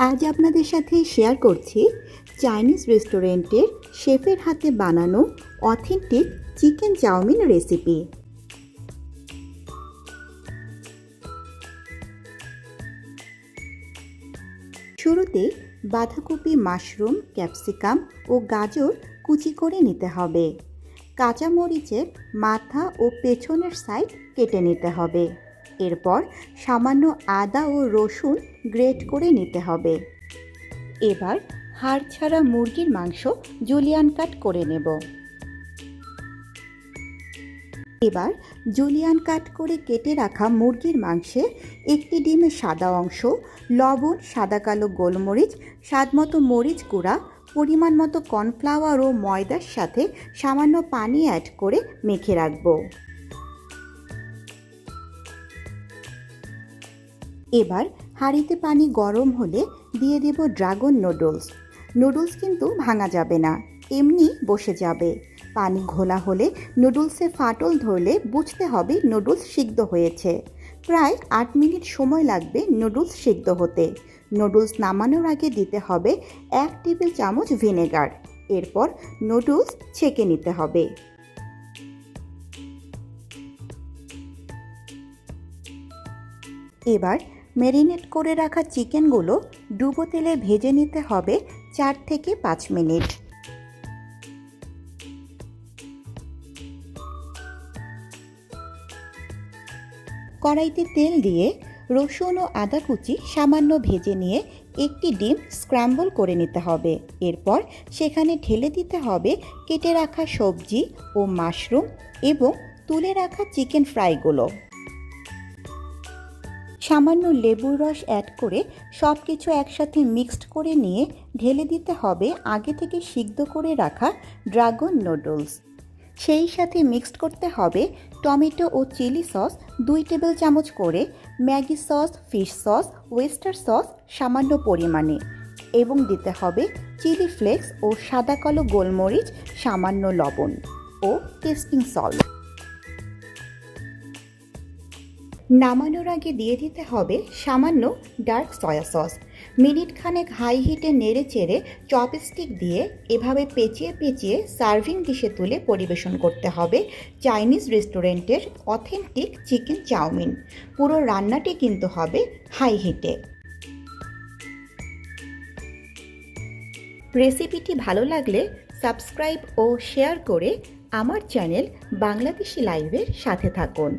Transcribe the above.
আজ আপনাদের সাথে শেয়ার করছি চাইনিজ রেস্টুরেন্টের শেফের হাতে বানানো অথেন্টিক চিকেন চাউমিন রেসিপি। শুরুতে বাঁধাকপি, মাশরুম, ক্যাপসিকাম ও গাজর কুচি করে নিতে হবে। কাঁচামরিচের মাথা ও পেছনের সাইড কেটে নিতে হবে। এরপর সামান্য আদা ও রসুন গ্রেট করে নিতে হবে। এবার হাড় ছাড়া মুরগির মাংস জুলিয়ান কাট করে নেব। এবার জুলিয়ান কাট করে কেটে রাখা মুরগির মাংসে একটি ডিমের সাদা অংশ, লবণ, সাদা কালো গোলমরিচ, স্বাদমতো মরিচ গুঁড়া, পরিমাণ মতো কর্নফ্লাওয়ার ও ময়দার সাথে সামান্য পানি অ্যাড করে মেখে রাখব। এবার হাঁড়িতে পানি গরম হলে দিয়ে দেব ড্রাগন নুডলস। নুডলস কিন্তু ভাঙা যাবে না, এমনি বসে যাবে। পানি ঘোলা হলে নুডলসে ফাটল ধরলে বুঝতে হবে নুডলস সিদ্ধ হয়েছে। প্রায় 8 মিনিট সময় লাগবে নুডলস সিদ্ধ হতে। নুডলস নামানোর আগে দিতে হবে 1 টেবিল চামচ ভিনেগার। এরপর নুডলস ছেঁকে নিতে হবে। এবার ম্যারিনেট করে রাখা চিকেনগুলো ডুবো তেলে ভেজে নিতে হবে 4 থেকে 5 মিনিট। কড়াইতে তেল দিয়ে রসুন ও আদা কুচি সামান্য ভেজে নিয়ে একটি ডিম স্ক্র্যাম্বল করে নিতে হবে। এরপর সেখানে ঢেলে দিতে হবে কেটে রাখা সবজি ও মাশরুম এবং তুলে রাখা চিকেন ফ্রাইগুলো। সামান্য লেবুর রস অ্যাড করে সব কিছু একসাথে মিক্সড করে নিয়ে ঢেলে দিতে হবে আগে থেকে সিদ্ধ করে রাখা ড্রাগন নুডলস। সেই সাথে মিক্সড করতে হবে টমেটো ও চিলি সস 2 টেবিল চামচ করে, Maggi sauce, fish sauce, oyster sauce সামান্য পরিমাণে এবং দিতে হবে চিলি ফ্লেক্স ও সাদা কালো গোলমরিচ, সামান্য লবণ ও টেস্টিং সল্ট। নামানোর আগে দিয়ে দিতে হবে সামান্য ডার্ক সয়া সস। মিনিট খানেক হাই হিটে নেড়ে চেড়ে চপস্টিক দিয়ে এভাবে পেঁচিয়ে পেঁচিয়ে সার্ভিং ডিশে তুলে পরিবেশন করতে হবে চাইনিজ রেস্টুরেন্টের অথেন্টিক চিকেন চাউমিন। পুরো রান্নাটি কিন্তু হবে হাই হিটে। রেসিপিটি ভালো লাগলে সাবস্ক্রাইব ও শেয়ার করে আমার চ্যানেল বাংলাদেশি লাইভের সাথে থাকুন।